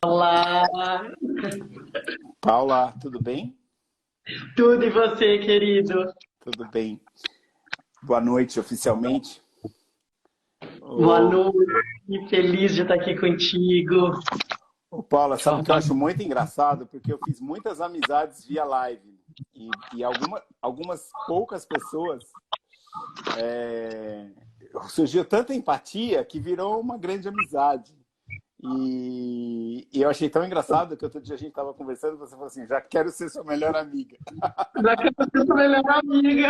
Olá, Paula, tudo bem? tudo e você, querido? Tudo bem. Boa noite, oficialmente. Boa Ô, noite, feliz de estar aqui contigo. Paula, sabe o Só que eu acho muito engraçado? Porque eu fiz muitas amizades via live. E algumas poucas pessoas é, surgiu tanta empatia que virou uma grande amizade. E eu achei tão engraçado que outro dia a gente estava conversando e você falou assim, já quero ser sua melhor amiga. Já que você é sua melhor amiga.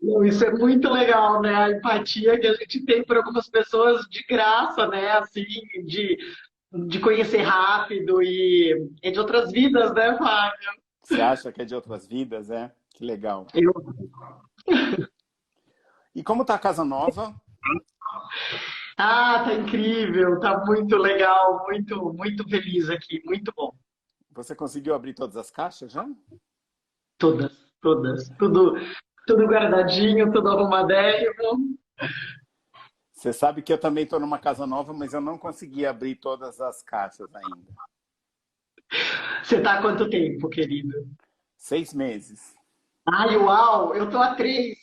Não, isso é muito legal, né? A empatia que a gente tem por algumas pessoas de graça, né? Assim, de, de conhecer rápido e de outras vidas, né, Fábio? Você acha que é de outras vidas, é? Que legal. Eu... E como tá a casa nova? Ah, tá incrível, tá muito legal, muito feliz aqui, muito bom. Você conseguiu abrir todas as caixas já? Todas, todas. Tudo guardadinho, tudo arrumadinho. Você sabe que eu também estou numa casa nova, mas eu não consegui abrir todas as caixas ainda. Você tá há quanto tempo, querido? 6 meses. Ai, uau, eu tô há 3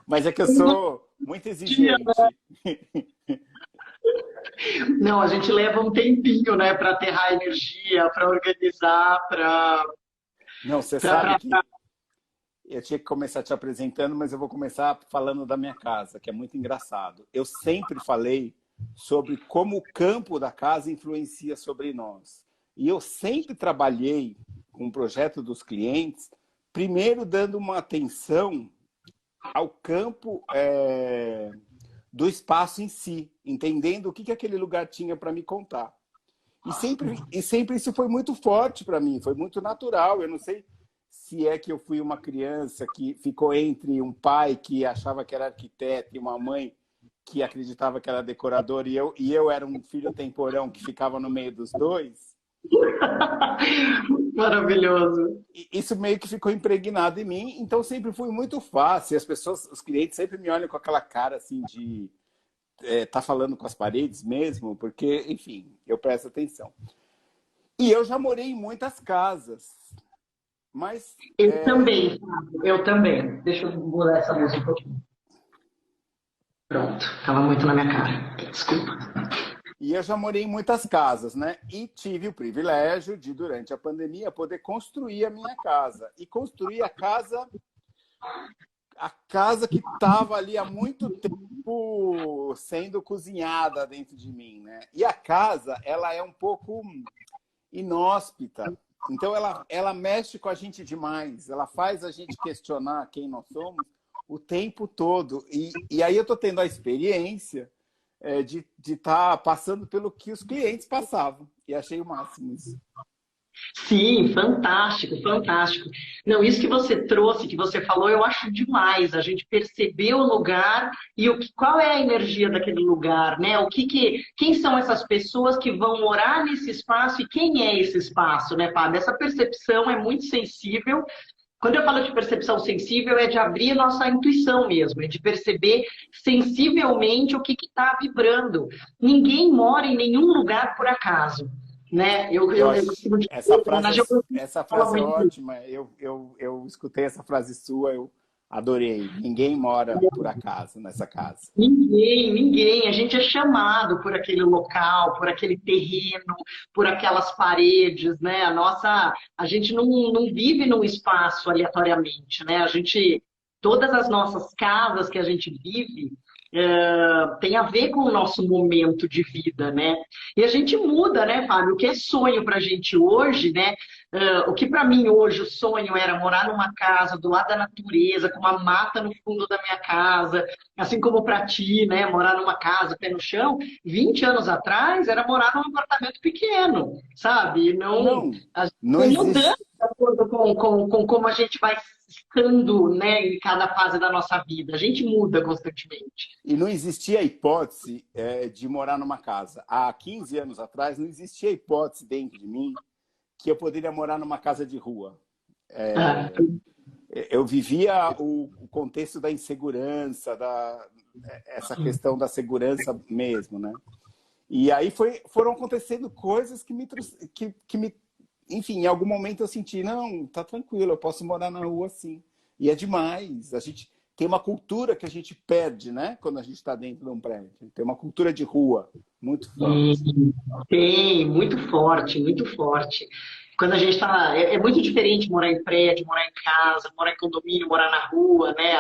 Mas é que eu sou muito dias. exigente. Não, a gente leva um tempinho, né, para aterrar a energia, para organizar, Não, você sabe para que eu tinha que começar te apresentando, mas eu vou começar falando da minha casa, que é muito engraçado. Eu sempre falei sobre como o campo da casa influencia sobre nós. E eu sempre trabalhei com o projeto dos clientes, primeiro dando uma atenção ao campo do espaço em si, entendendo o que aquele lugar tinha para me contar. E sempre isso foi muito forte para mim, foi muito natural. Eu não sei se é que eu fui uma criança que ficou entre um pai que achava que era arquiteto e uma mãe que acreditava que era decorador e eu era um filho temporão que ficava no meio dos dois. Maravilhoso. Isso meio que ficou impregnado em mim, então sempre foi muito fácil. As pessoas, os clientes sempre me olham com aquela cara assim de tá falando com as paredes mesmo, porque, enfim, eu presto atenção. E eu já morei em muitas casas, mas Eu também, Fábio, eu também. Deixa eu mudar essa música um pouquinho. Pronto, tava muito na minha cara. Desculpa. eu já morei em muitas casas, né? E tive o privilégio de, durante a pandemia, poder construir a minha casa. E construir a casa que estava ali há muito tempo sendo cozinhada dentro de mim, né? E a casa, ela é um pouco inóspita. Então, ela mexe com a gente demais. Ela faz a gente questionar quem nós somos o tempo todo. E aí eu estou tendo a experiência de estar passando pelo que os clientes passavam. E achei o máximo isso. Sim, fantástico, fantástico. Não, isso que você trouxe, que você falou, eu acho demais. A gente perceber o lugar e qual é a energia daquele lugar, né? Quem são essas pessoas que vão morar nesse espaço e quem é esse espaço, né, Fábio? Essa percepção é muito sensível. Quando eu falo de percepção sensível, é de abrir a nossa intuição mesmo, é de perceber sensivelmente o que está vibrando. Ninguém mora em nenhum lugar por acaso, né? Eu Eu acho costumo dizer, essa frase, na geografia essa fala frase é muito isso. ótima. Eu escutei essa frase sua, eu adorei. Ninguém mora por acaso nessa casa. Ninguém. A gente é chamado por aquele local, por aquele terreno, por aquelas paredes, né? A gente não vive num espaço aleatoriamente, né? Todas as nossas casas que a gente vive, tem a ver com o nosso momento de vida, né? E a gente muda, né, Fábio? O que é sonho para a gente hoje, né? O que para mim hoje o sonho era morar numa casa do lado da natureza, com uma mata no fundo da minha casa, assim como para ti, né? Morar numa casa, pé no chão. 20 anos atrás era morar num apartamento pequeno, sabe? Não, Não, a gente não vai mudando existe. de acordo com como a gente vai estando, né, em cada fase da nossa vida. A gente muda constantemente. E não existia a hipótese de morar numa casa. Há 15 anos atrás, não existia a hipótese dentro de mim que eu poderia morar numa casa de rua. Ah, eu vivia o contexto da insegurança, essa questão da segurança mesmo, né? E aí foram acontecendo coisas que me enfim, em algum momento eu senti, não, tá tranquilo, eu posso morar na rua sim. E é demais. A gente tem uma cultura que a gente perde, né? Quando a gente está dentro de um prédio. Tem uma cultura de rua muito forte. Tem, muito forte, muito forte. Quando a gente está. É muito diferente morar em prédio, morar em casa, morar em condomínio, morar na rua, né?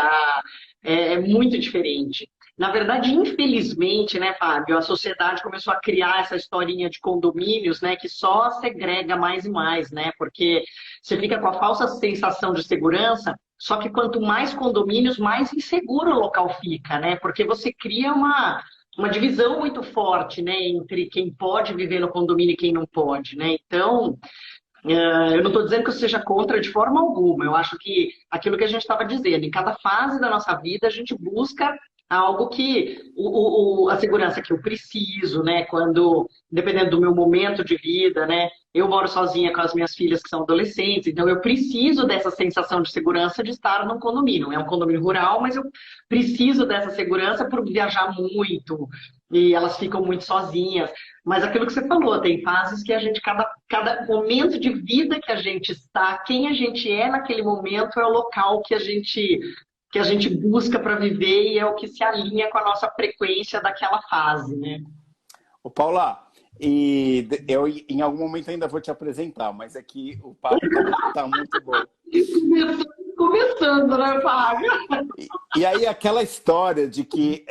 É muito diferente. Na verdade, infelizmente, né, Fábio, a sociedade começou a criar essa historinha de condomínios, né, que só segrega mais e mais, né? Porque você fica com a falsa sensação de segurança, só que quanto mais condomínios, mais inseguro o local fica, né? Porque você cria uma divisão muito forte, né, entre quem pode viver no condomínio e quem não pode, né? Então, eu não estou dizendo que eu seja contra de forma alguma. Eu acho que aquilo que a gente estava dizendo, em cada fase da nossa vida, a gente busca algo que a segurança que eu preciso, né? Quando, dependendo do meu momento de vida, né? Eu moro sozinha com as minhas filhas que são adolescentes, então eu preciso dessa sensação de segurança de estar num condomínio. É um condomínio rural, mas eu preciso dessa segurança por viajar muito e elas ficam muito sozinhas. Mas aquilo que você falou, tem fases que a gente, cada momento de vida que a gente está, quem a gente é naquele momento é o local que a gente busca para viver e é o que se alinha com a nossa frequência daquela fase, né? Ô, Paula, e eu em algum momento ainda vou te apresentar, mas é que o papo tá muito bom. Começando, né, Fábio? E aí aquela história de que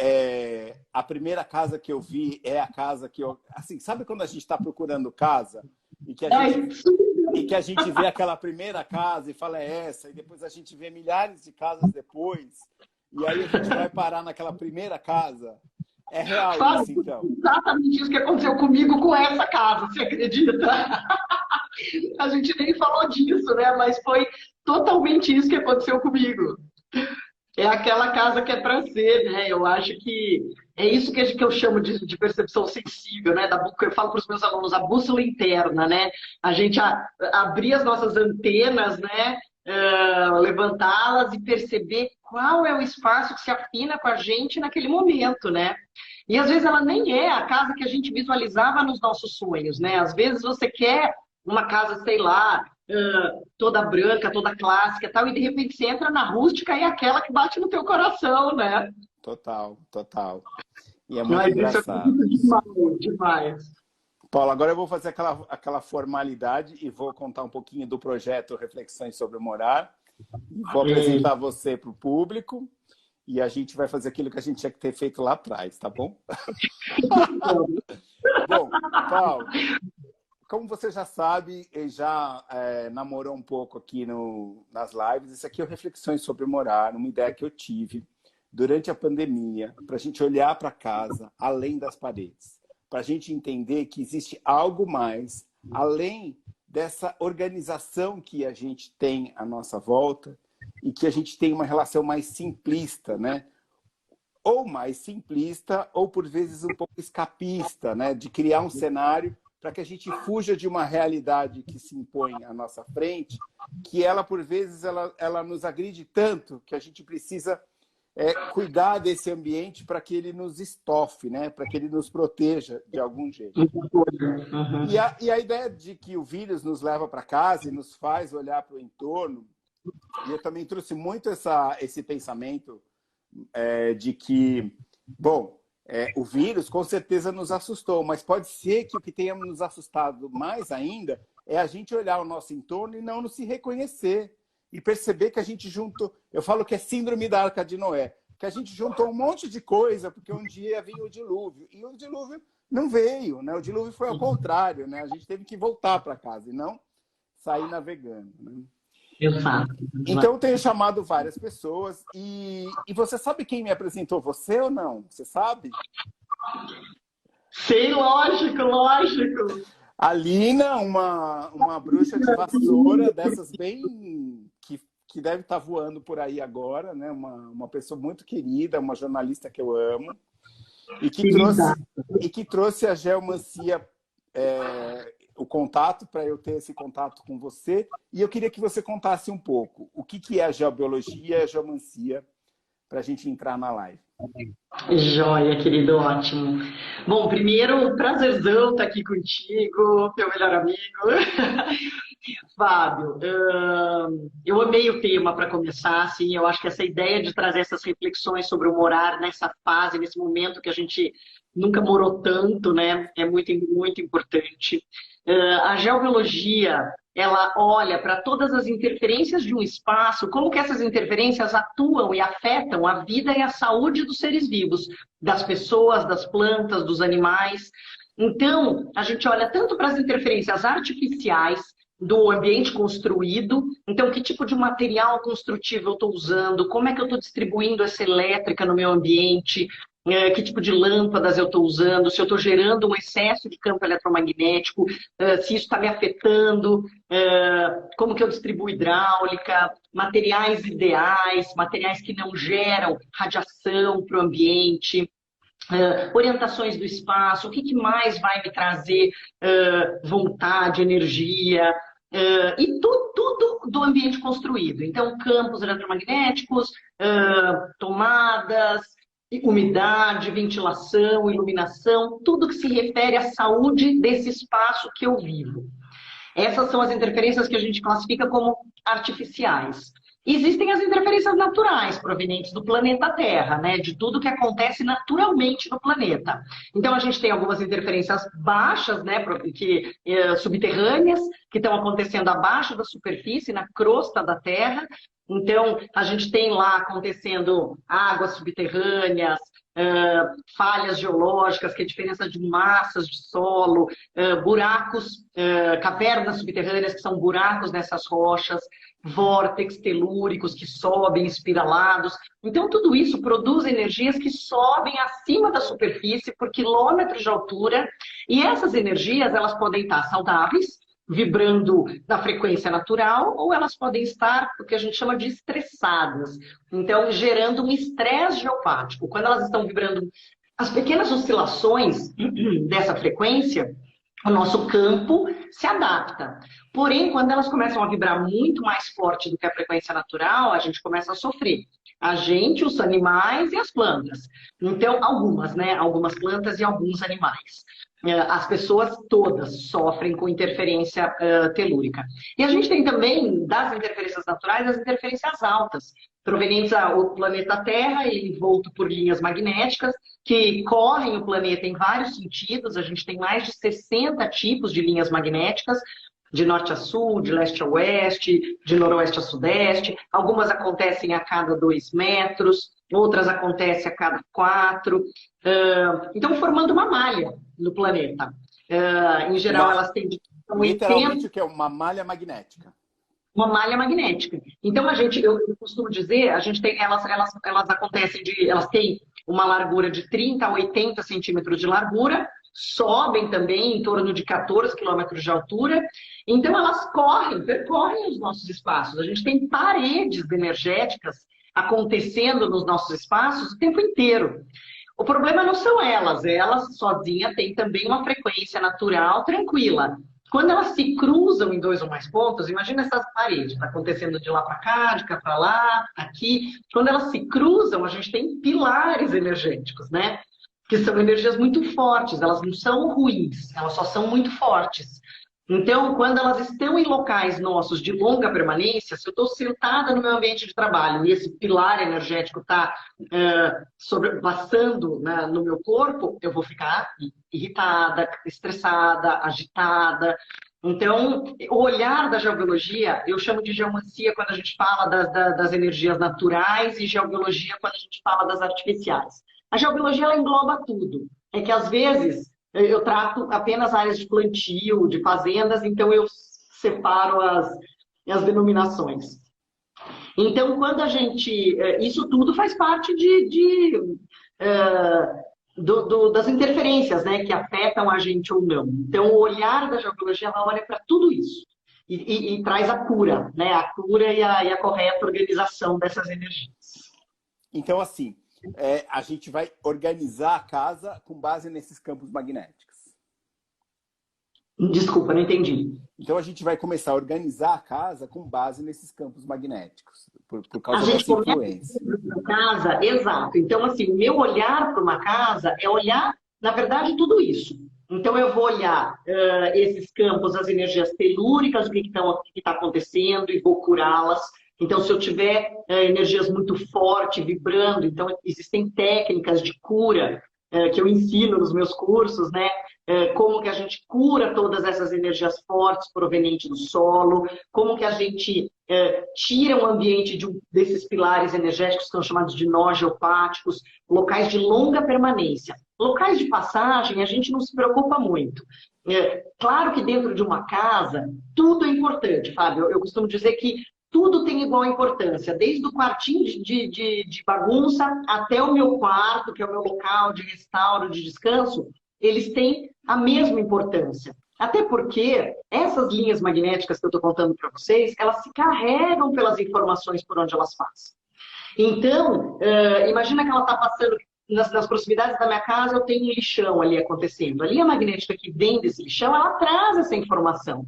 a primeira casa que eu vi é a casa que eu... Assim, sabe quando a gente está procurando casa e que a gente vê aquela primeira casa e fala é essa, e depois a gente vê milhares de casas depois, e aí a gente vai parar naquela primeira casa? É real Fábio, isso, então? exatamente isso que aconteceu comigo com essa casa, você acredita? A gente nem falou disso, né? Mas foi totalmente isso que aconteceu comigo. É aquela casa que é para ser, né? Eu acho que é isso que eu chamo de percepção sensível, né? Eu falo para os meus alunos, a bússola interna, né? A gente abrir as nossas antenas, né? Levantá-las e perceber qual é o espaço que se afina com a gente naquele momento, né? E às vezes ela nem é a casa que a gente visualizava nos nossos sonhos, né? Às vezes você quer uma casa, sei lá, toda branca, toda clássica e tal, e de repente você entra na rústica e é aquela que bate no teu coração, né? Total, total. E é muito Mas isso é engraçado. muito demais, demais. Paulo, agora eu vou fazer aquela formalidade e vou contar um pouquinho do projeto Reflexões sobre o Morar. E vou apresentar você para o público e a gente vai fazer aquilo que a gente tinha que ter feito lá atrás, tá bom? Bom, Paulo, como você já sabe, já namorou um pouco aqui nas lives, isso aqui é o Reflexões sobre o Morar, uma ideia que eu tive durante a pandemia, para a gente olhar para casa além das paredes, para a gente entender que existe algo mais, além dessa organização que a gente tem à nossa volta e que a gente tem uma relação mais simplista, né? Ou mais simplista, ou por vezes um pouco escapista, né? De criar um cenário para que a gente fuja de uma realidade que se impõe à nossa frente, que ela, por vezes, ela nos agride tanto que a gente precisa cuidar desse ambiente para que ele nos estofe, né? Para que ele nos proteja de algum jeito. Uhum. E a ideia de que o vírus nos leva para casa e nos faz olhar para o entorno, e eu também trouxe muito esse pensamento de que, bom, o vírus com certeza nos assustou, mas pode ser que o que tenha nos assustado mais ainda é a gente olhar o nosso entorno e não se reconhecer. E perceber que a gente juntou... Eu falo que é síndrome da Arca de Noé. Que a gente juntou um monte de coisa, porque um dia vinha o dilúvio. E o dilúvio não veio, né? O dilúvio foi ao contrário, né? A gente teve que voltar para casa e não sair navegando, né? Exato. Então, eu tenho chamado várias pessoas. E você sabe quem me apresentou você ou não? Você sabe? Sei, lógico, lógico. A Lina, uma bruxa de vassoura, dessas bem... que deve estar voando por aí agora, né? Uma pessoa muito querida, uma jornalista que eu amo, e que trouxe a geomancia o contato para eu ter esse contato com você. E eu queria que você contasse um pouco o que é a geobiologia e a geomancia para a gente entrar na live. Joia, querido, ótimo. Bom, primeiro, prazerzão estar aqui contigo, meu melhor amigo. Fábio, eu amei o tema para começar, assim, eu acho que essa ideia de trazer essas reflexões sobre o morar nessa fase, nesse momento que a gente nunca morou tanto, né, é muito, muito importante. A geobiologia, ela olha para todas as interferências de um espaço, como que essas interferências atuam e afetam a vida e a saúde dos seres vivos, das pessoas, das plantas, dos animais. Então, a gente olha tanto para as interferências artificiais, do ambiente construído. Então, que tipo de material construtivo eu estou usando? Como é que eu estou distribuindo essa elétrica no meu ambiente? Que tipo de lâmpadas eu estou usando? Se eu estou gerando um excesso de campo eletromagnético? Se isso está me afetando? Como que eu distribuo hidráulica? Materiais ideais, materiais que não geram radiação para o ambiente. Orientações do espaço, o que mais vai me trazer vontade, energia, e tudo do ambiente construído. Então, campos eletromagnéticos, tomadas, umidade, ventilação, iluminação, tudo que se refere à saúde desse espaço que eu vivo. Essas são as interferências que a gente classifica como artificiais. Existem as interferências naturais, provenientes do planeta Terra, né? De tudo que acontece naturalmente no planeta. Então, a gente tem algumas interferências baixas, né? Subterrâneas, que estão acontecendo abaixo da superfície, na crosta da Terra. Então, a gente tem lá acontecendo águas subterrâneas, falhas geológicas, que é a diferença de massas de solo, buracos, cavernas subterrâneas, que são buracos nessas rochas, vórtex telúricos que sobem espiralados. Então, tudo isso produz energias que sobem acima da superfície por quilômetros de altura, e essas energias elas podem estar saudáveis, vibrando na frequência natural, ou elas podem estar, o que a gente chama de estressadas. Então, gerando um estresse geopático. Quando elas estão vibrando, as pequenas oscilações dessa frequência, o nosso campo se adapta. Porém, quando elas começam a vibrar muito mais forte do que a frequência natural, a gente começa a sofrer. A gente, os animais e as plantas. Então, algumas, né? Algumas plantas e alguns animais. As pessoas todas sofrem com interferência telúrica. E a gente tem também, das interferências naturais, as interferências altas, provenientes do planeta Terra e envolto por linhas magnéticas, que correm o planeta em vários sentidos. A gente tem mais de 60 tipos de linhas magnéticas, de norte a sul, de leste a oeste, de noroeste a sudeste. Algumas acontecem a cada 2 metros, outras acontecem a cada 4. Então, formando uma malha no planeta. Em geral, elas têm... Literalmente, o que é uma malha magnética? Uma malha magnética. Então, eu costumo dizer, a gente tem, elas acontecem elas têm uma largura de 30 a 80 centímetros de largura, sobem também em torno de 14 quilômetros de altura. Então, elas percorrem os nossos espaços. A gente tem paredes energéticas acontecendo nos nossos espaços o tempo inteiro. O problema não são elas sozinhas têm também uma frequência natural tranquila. Quando elas se cruzam em 2 ou mais pontos, imagina essas paredes, está acontecendo de lá para cá, de cá para lá, aqui. Quando elas se cruzam, a gente tem pilares energéticos, né? Que são energias muito fortes, elas não são ruins, elas só são muito fortes. Então, quando elas estão em locais nossos de longa permanência, se eu estou sentada no meu ambiente de trabalho e esse pilar energético está passando, né, no meu corpo, eu vou ficar irritada, estressada, agitada. Então, o olhar da geobiologia, eu chamo de geomancia quando a gente fala das energias naturais e geobiologia quando a gente fala das artificiais. A geobiologia, ela engloba tudo. É que, às vezes, eu trato apenas áreas de plantio, de fazendas, então eu separo as denominações. Então, quando a gente... Isso tudo faz parte das interferências, né, que afetam a gente ou não. Então, o olhar da geobiologia, ela olha para tudo isso e traz a cura, né, a cura e a correta organização dessas energias. Então, assim, a gente vai organizar a casa com base nesses campos magnéticos. Desculpa, não entendi. Então a gente vai começar a organizar a casa com base nesses campos magnéticos, por A causa gente dessa começa influência. uma casa, exato. Então, assim, o meu olhar para uma casa é olhar, na verdade, tudo isso. Então, eu vou olhar esses campos, as energias telúricas, o que está acontecendo, e vou curá-las. Então, se eu tiver energias muito fortes, vibrando, então existem técnicas de cura que eu ensino nos meus cursos, né? Como que a gente cura todas essas energias fortes provenientes do solo, como que a gente tira o ambiente desses pilares energéticos que são chamados de nós geopáticos, locais de longa permanência. Locais de passagem, a gente não se preocupa muito. Claro que dentro de uma casa, tudo é importante, Fábio. Eu costumo dizer que tudo tem igual importância, desde o quartinho de bagunça até o meu quarto, que é o meu local de restauro, de descanso, eles têm a mesma importância. Até porque essas linhas magnéticas que eu estou contando para vocês, elas se carregam pelas informações por onde elas passam. Então, imagina que ela está passando nas proximidades da minha casa, eu tenho um lixão ali acontecendo. A linha magnética que vem desse lixão, ela traz essa informação.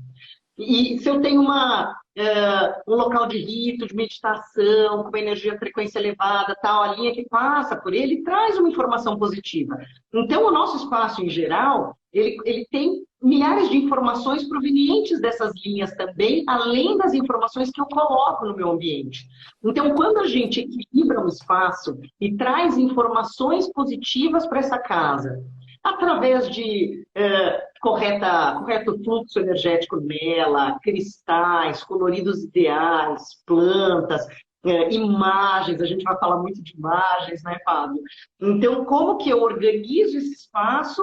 E se eu tenho um local de rito, de meditação, com uma energia, frequência elevada, tal, a linha que passa por ele traz uma informação positiva. Então, o nosso espaço, em geral, ele tem milhares de informações provenientes dessas linhas também, além das informações que eu coloco no meu ambiente. Então, quando a gente equilibra um espaço e traz informações positivas para essa casa, através de correto fluxo energético nela, cristais, coloridos ideais, plantas, imagens, a gente vai falar muito de imagens, né, Fábio? Então, como que eu organizo esse espaço,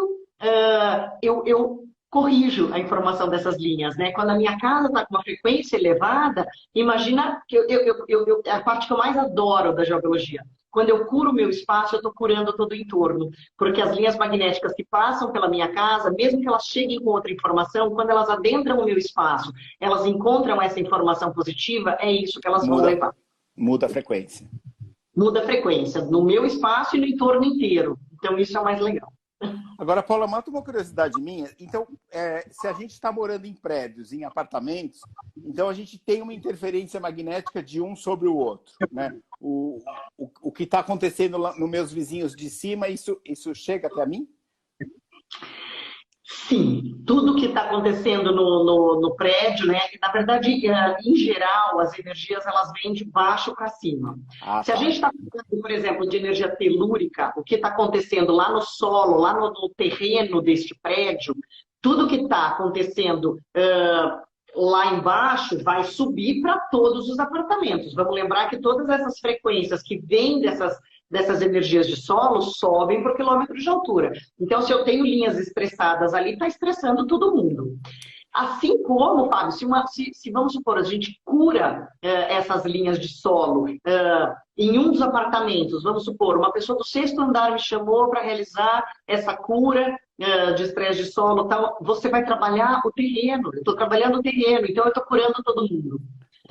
eu corrijo a informação dessas linhas, né? Quando a minha casa está com uma frequência elevada, imagina que é a parte que eu mais adoro da geobiologia. Quando eu curo o meu espaço, eu estou curando todo o entorno. Porque as linhas magnéticas que passam pela minha casa, mesmo que elas cheguem com outra informação, quando elas adentram o meu espaço, elas encontram essa informação positiva, é isso que elas vão levar. Muda a frequência. Muda a frequência, no meu espaço e no entorno inteiro. Então, isso é o mais legal. Agora, Paula, mata uma curiosidade minha. Então, se a gente está morando em prédios, em apartamentos, então a gente tem uma interferência magnética de um sobre o outro, né? O que está acontecendo lá nos meus vizinhos de cima, isso chega até mim? Sim, tudo que está acontecendo no prédio, né? Na verdade, em geral, as energias elas vêm de baixo para cima. Se a gente está falando, por exemplo, de energia telúrica, o que está acontecendo lá no solo, lá no terreno deste prédio, tudo que está acontecendo lá embaixo vai subir para todos os apartamentos. Vamos lembrar que todas essas frequências que vêm dessas energias de solo sobem por quilômetro de altura. Então, se eu tenho linhas estressadas ali, está estressando todo mundo. Assim como, Fábio, se vamos supor, a gente cura essas linhas de solo em um dos apartamentos, vamos supor, uma pessoa do 6º andar me chamou para realizar essa cura de estresse de solo, tal, você vai trabalhar o terreno, eu estou trabalhando o terreno, então eu estou curando todo mundo.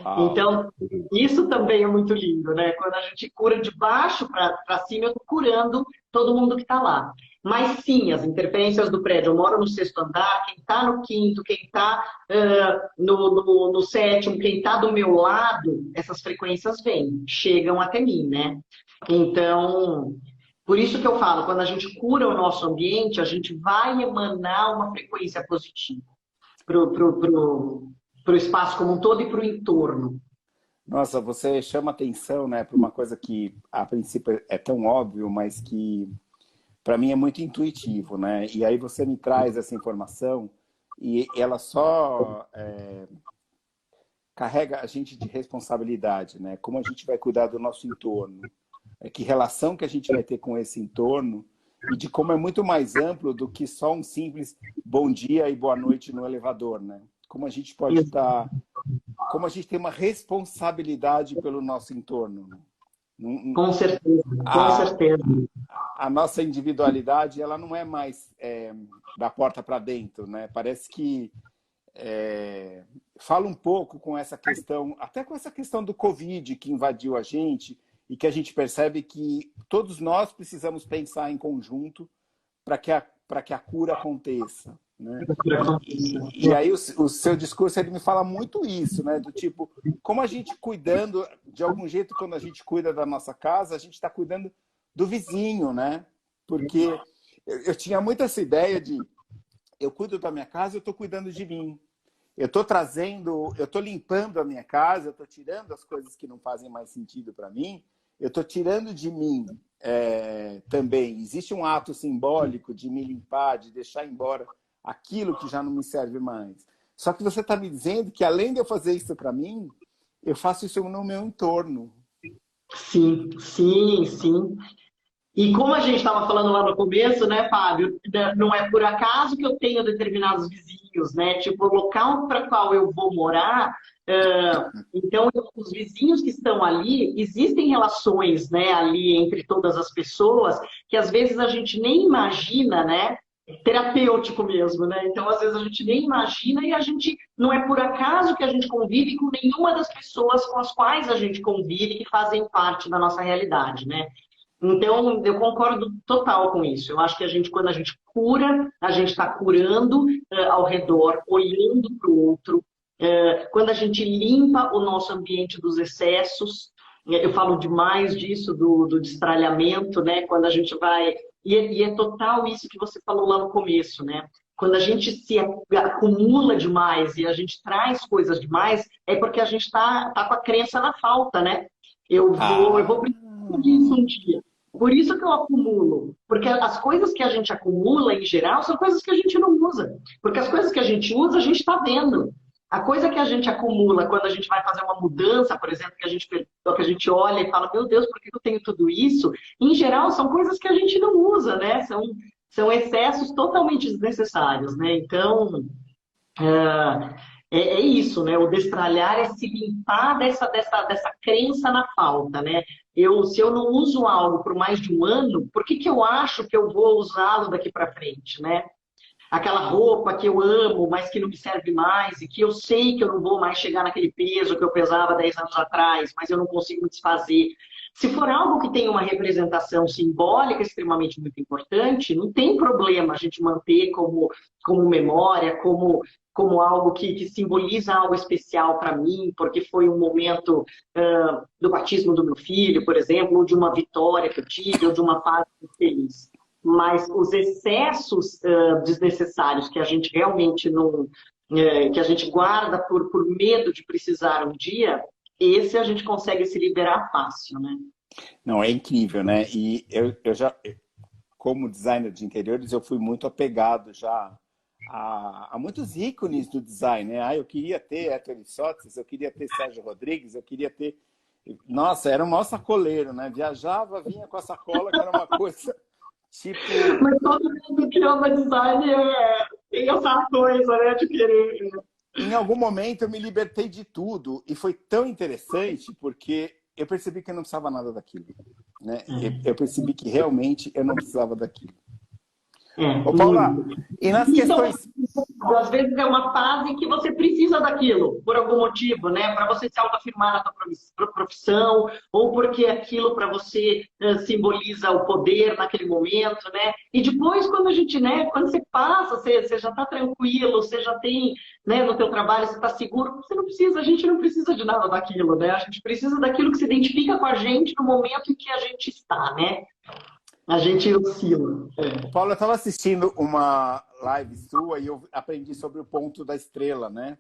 Uau. Então, isso também é muito lindo, né? Quando a gente cura de baixo para cima, eu estou curando todo mundo que está lá. Mas sim, as interferências do prédio, eu moro no 6º andar, quem está no 5º, quem está no 7º, quem está do meu lado, essas frequências vêm, chegam até mim, né? Então, por isso que eu falo, quando a gente cura o nosso ambiente, a gente vai emanar uma frequência positiva para o espaço como um todo e para o entorno. Nossa, você chama atenção, né, para uma coisa que a princípio é tão óbvio, mas que para mim é muito intuitivo, né? E aí você me traz essa informação e ela só carrega a gente de responsabilidade, né? Como a gente vai cuidar do nosso entorno, que relação que a gente vai ter com esse entorno e de como é muito mais amplo do que só um simples bom dia e boa noite no elevador, né? Como a gente pode estar, como a gente tem uma responsabilidade pelo nosso entorno. Com certeza, com certeza. A nossa individualidade, ela não é mais da porta para dentro, né? Parece que fala um pouco com essa questão, até com essa questão do Covid que invadiu a gente e que a gente percebe que todos nós precisamos pensar em conjunto para que a cura aconteça, né? E aí o seu discurso ele me fala muito isso, né? Do tipo, como a gente cuidando, de algum jeito, quando a gente cuida da nossa casa, a gente está cuidando do vizinho, né? Porque eu tinha muito essa ideia de eu cuido da minha casa, eu estou cuidando de mim. Eu estou trazendo, eu estou limpando a minha casa, eu estou tirando as coisas que não fazem mais sentido para mim, eu estou tirando de mim também. Existe um ato simbólico de me limpar, de deixar embora aquilo que já não me serve mais. Só que você está me dizendo que, além de eu fazer isso para mim, eu faço isso no meu entorno. Sim, sim, sim. E como a gente estava falando lá no começo, né, Fábio, não é por acaso que eu tenho determinados vizinhos, né? Tipo, o local para qual eu vou morar, então os vizinhos que estão ali, existem relações, né, ali entre todas as pessoas que às vezes a gente nem imagina, né? Terapêutico mesmo, né? Então, às vezes a gente nem imagina e a gente não é por acaso que a gente convive com nenhuma das pessoas com as quais a gente convive que fazem parte da nossa realidade, né? Então, eu concordo total com isso. Eu acho que a gente, quando a gente cura, a gente está curando ao redor, olhando para o outro. Quando a gente limpa o nosso ambiente dos excessos, eu falo demais disso, do destralhamento, né? Quando a gente vai... E é total isso que você falou lá no começo, né? Quando a gente se acumula demais e a gente traz coisas demais, é porque a gente está com a crença na falta, né? Eu vou precisar disso um dia. Por isso que eu acumulo. Porque as coisas que a gente acumula, em geral, são coisas que a gente não usa. Porque as coisas que a gente usa, a gente está vendo. A coisa que a gente acumula quando a gente vai fazer uma mudança, por exemplo, que a gente olha e fala, meu Deus, por que eu tenho tudo isso? Em geral, são coisas que a gente não usa, né? São excessos totalmente desnecessários, né? Então, é isso, né? O destralhar é se limpar dessa crença na falta, né? Se eu não uso algo por mais de um ano, por que eu acho que eu vou usá-lo daqui para frente, né? Aquela roupa que eu amo, mas que não me serve mais, e que eu sei que eu não vou mais chegar naquele peso que eu pesava 10 anos atrás, mas eu não consigo me desfazer. Se for algo que tem uma representação simbólica extremamente muito importante, não tem problema a gente manter como memória, como algo que simboliza algo especial para mim, porque foi um momento do batismo do meu filho, por exemplo, ou de uma vitória que eu tive, ou de uma fase feliz. Mas os excessos desnecessários que a gente realmente não... que a gente guarda por medo de precisar um dia, esse a gente consegue se liberar fácil, né? Não, é incrível, né? E eu já, como designer de interiores, eu fui muito apegado já a muitos ícones do design, né? Eu queria ter Héctor Sócrates, eu queria ter Sérgio Rodrigues, eu queria ter... Nossa, era o maior sacoleiro, né? Viajava, vinha com a sacola, que era uma coisa tipo... Mas todo mundo que ama design tem essa coisa, né? De querer... Em algum momento eu me libertei de tudo e foi tão interessante porque eu percebi que eu não precisava nada daquilo, né? Eu percebi que realmente eu não precisava daquilo. Ô, Paula, e nas questões... Às vezes é uma fase que você precisa daquilo, por algum motivo, né? Para você se autoafirmar na sua profissão, ou porque aquilo para você simboliza o poder naquele momento, né? E depois, quando a gente, né? Quando você passa, você já está tranquilo, você já tem, né? No teu trabalho, você está seguro, você não precisa, a gente não precisa de nada daquilo, né? A gente precisa daquilo que se identifica com a gente no momento em que a gente está, né? A gente oscila. Paulo, eu estava assistindo uma live sua e eu aprendi sobre o ponto da estrela, né?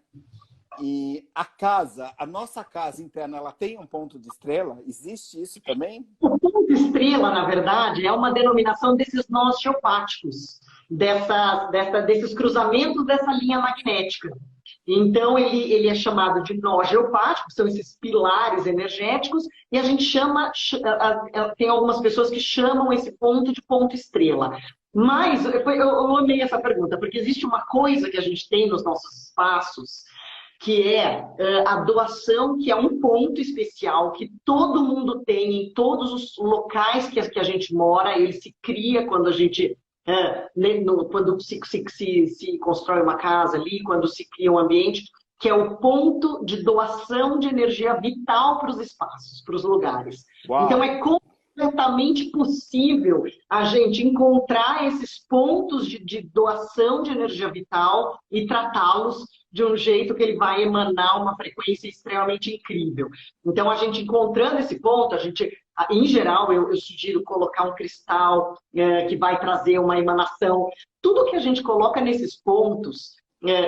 E a nossa casa interna, ela tem um ponto de estrela? Existe isso também? O ponto de estrela, na verdade, é uma denominação desses nós geopáticos, desses cruzamentos dessa linha magnética. Então, ele é chamado de nó geopático, são esses pilares energéticos, e a gente tem algumas pessoas que chamam esse ponto de ponto estrela. Mas, eu amei essa pergunta, porque existe uma coisa que a gente tem nos nossos espaços, que é a doação, que é um ponto especial que todo mundo tem em todos os locais que a gente mora, ele se cria quando a gente... quando se constrói uma casa ali, quando se cria um ambiente, que é o ponto de doação de energia vital para os espaços, para os lugares. Uau. Então, é como completamente possível a gente encontrar esses pontos de doação de energia vital e tratá-los de um jeito que ele vai emanar uma frequência extremamente incrível. Então, a gente encontrando esse ponto, a gente, em geral, eu sugiro colocar um cristal que vai trazer uma emanação. Tudo que a gente coloca nesses pontos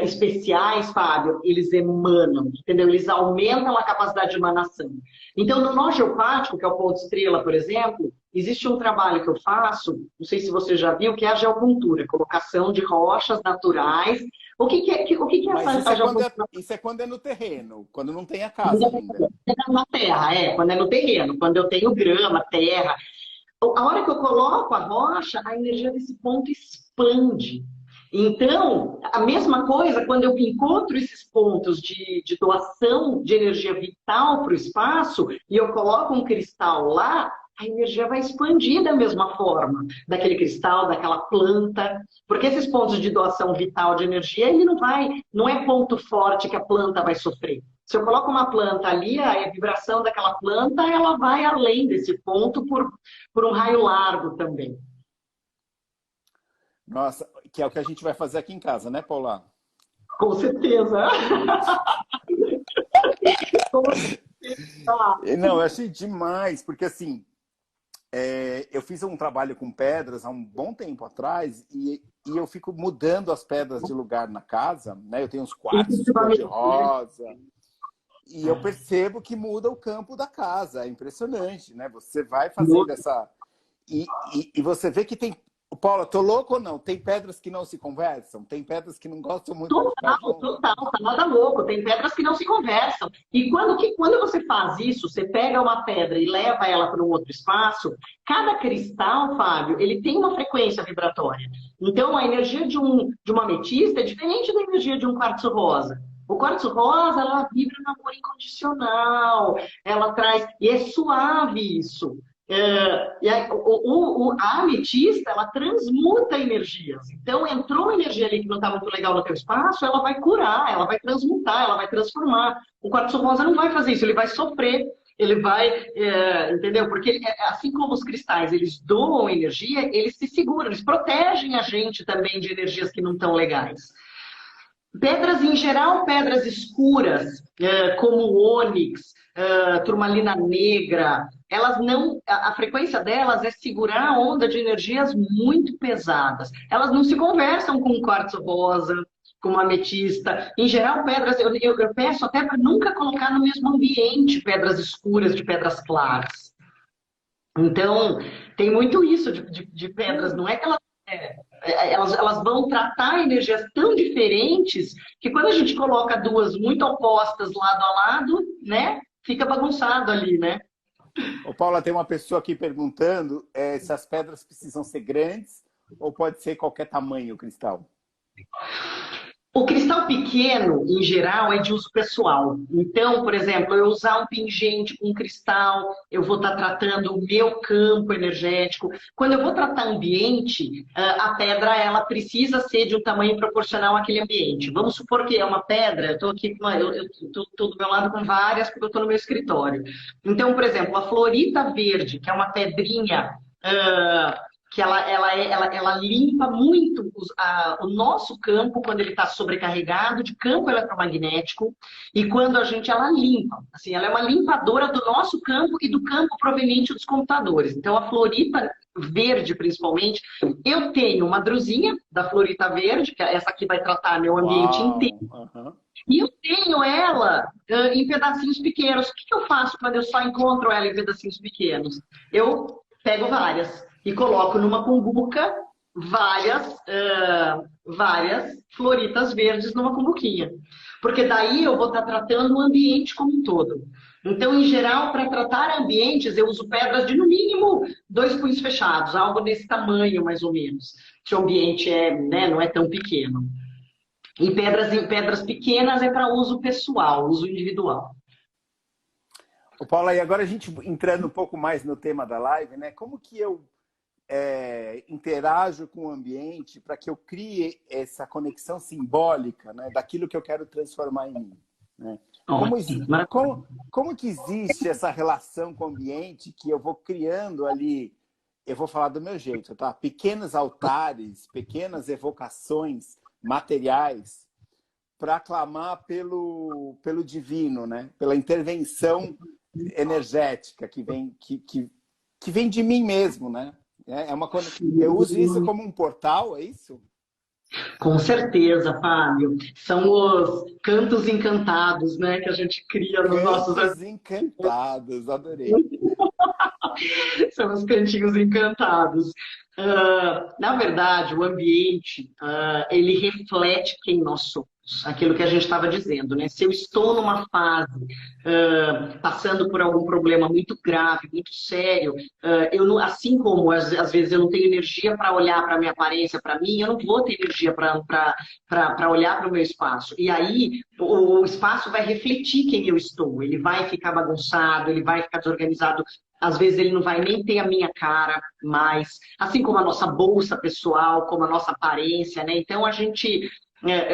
especiais, Fábio, eles emanam, entendeu? Eles aumentam a capacidade de emanação. Então, no nó geopático, que é o ponto estrela, por exemplo, existe um trabalho que eu faço, não sei se você já viu, que é a geopuntura, colocação de rochas naturais. O que é Mas essa geopuntura? isso é quando é no terreno, quando não tem a casa ainda. Na terra, quando é no terreno, quando eu tenho grama, terra. A hora que eu coloco a rocha, a energia desse ponto expande. Então, a mesma coisa quando eu encontro esses pontos de doação de energia vital para o espaço e eu coloco um cristal lá, a energia vai expandir da mesma forma, daquele cristal, daquela planta, porque esses pontos de doação vital de energia, ele não é ponto forte que a planta vai sofrer. Se eu coloco uma planta ali, a vibração daquela planta, ela vai além desse ponto por um raio largo também. Nossa, que é o que a gente vai fazer aqui em casa, né, Paula? Com certeza. Não, eu achei demais, porque assim, eu fiz um trabalho com pedras há um bom tempo atrás e eu fico mudando as pedras de lugar na casa, né? Eu tenho uns quartos de cor-de-rosa e eu percebo que muda o campo da casa. É impressionante, né? Você vai fazendo essa... E você vê que tem... Paula, tô louco ou não? Tem pedras que não se conversam? Tem pedras que não gostam muito de ficar juntas? Total, tá nada louco. Tem pedras que não se conversam. E quando você faz isso, você pega uma pedra e leva ela para um outro espaço, cada cristal, Fábio, ele tem uma frequência vibratória. Então, a energia de uma ametista é diferente da energia de um quartzo rosa. O quartzo rosa, ela vibra no amor incondicional, ela traz... E é suave isso. A ametista, ela transmuta energias. Então, entrou uma energia ali que não está muito legal no teu espaço, ela vai curar, ela vai transmutar, ela vai transformar. O quartzo rosa não vai fazer isso, ele vai sofrer, ele vai, entendeu? Porque assim como os cristais, eles doam energia, eles se seguram, eles protegem a gente também de energias que não estão legais. Pedras, em geral, pedras escuras, como o ônix, turmalina negra, elas não, a frequência delas é segurar a onda de energias muito pesadas. Elas não se conversam com o quartzo rosa, com a ametista. Em geral, pedras, eu peço até para nunca colocar no mesmo ambiente pedras escuras de pedras claras. Então, tem muito isso de pedras, não é que elas vão tratar energias tão diferentes que quando a gente coloca duas muito opostas lado a lado, né, fica bagunçado ali, né? Ô, Paula, tem uma pessoa aqui perguntando se as pedras precisam ser grandes ou pode ser qualquer tamanho o cristal. O cristal pequeno, em geral, é de uso pessoal. Então, por exemplo, eu usar um pingente com cristal, eu vou estar tratando o meu campo energético. Quando eu vou tratar ambiente, a pedra ela precisa ser de um tamanho proporcional àquele ambiente. Vamos supor que é uma pedra, eu estou aqui, eu estou do meu lado com várias, porque eu estou no meu escritório. Então, por exemplo, a florita verde, que é uma pedrinha... que ela limpa muito o nosso campo quando ele está sobrecarregado de campo eletromagnético e quando ela limpa, assim, ela é uma limpadora do nosso campo e do campo proveniente dos computadores. Então, a florita verde, principalmente, eu tenho uma drusinha da florita verde, que essa aqui vai tratar meu ambiente inteiro. Uhum. E eu tenho ela em pedacinhos pequenos. O que eu faço quando eu só encontro ela em pedacinhos pequenos? Eu pego várias e coloco numa cumbuca várias floritas verdes numa cumbuquinha. Porque daí eu vou estar tratando o ambiente como um todo. Então, em geral, para tratar ambientes, eu uso pedras de, no mínimo, 2 punhos fechados, algo desse tamanho, mais ou menos. Se o ambiente não é tão pequeno. E pedras pequenas é para uso pessoal, uso individual. Ô, Paula, e agora a gente entrando um pouco mais no tema da live, né? Como que eu interajo com o ambiente para que eu crie essa conexão simbólica, né, daquilo que eu quero transformar em mim? né? Ótimo. Como que existe essa relação com o ambiente que eu vou criando ali, eu vou falar do meu jeito, tá? Pequenos altares, pequenas evocações materiais para clamar pelo divino, né? Pela intervenção energética que vem de mim mesmo, né? É uma coisa, eu uso isso como um portal, é isso? Com certeza, Fábio. São os cantos encantados, né, que a gente cria nos nossos. Cantos encantados, adorei. São os cantinhos encantados. Na verdade, o ambiente, ele reflete quem nós somos. Aquilo que a gente estava dizendo, né? Se eu estou numa fase, passando por algum problema muito grave, muito sério, eu não, assim como às vezes eu não tenho energia para olhar para a minha aparência, para mim, eu não vou ter energia para olhar para o meu espaço. E aí o espaço vai refletir quem eu estou. Ele vai ficar bagunçado, ele vai ficar desorganizado. Às vezes ele não vai nem ter a minha cara mais, assim como a nossa bolsa pessoal, como a nossa aparência, né? Então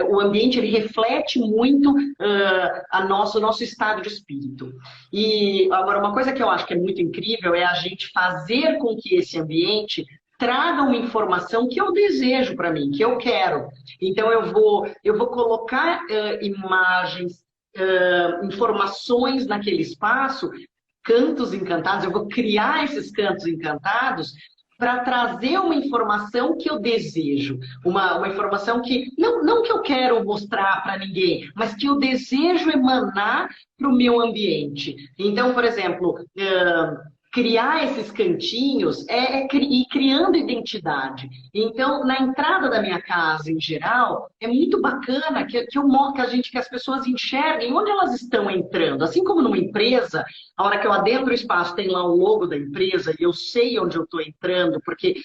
o ambiente ele reflete muito o nosso estado de espírito. E agora uma coisa que eu acho que é muito incrível é a gente fazer com que esse ambiente traga uma informação que eu desejo para mim, que eu quero. Então eu vou colocar imagens, informações naquele espaço, cantos encantados, eu vou criar esses cantos encantados para trazer uma informação que eu desejo, uma informação que, não que eu quero mostrar para ninguém, mas que eu desejo emanar para o meu ambiente. Então, por exemplo, criar esses cantinhos ir criando identidade. Então, na entrada da minha casa, em geral, é muito bacana que as pessoas enxerguem onde elas estão entrando. Assim como numa empresa, a hora que eu adentro o espaço, tem lá o logo da empresa e eu sei onde eu estou entrando, porque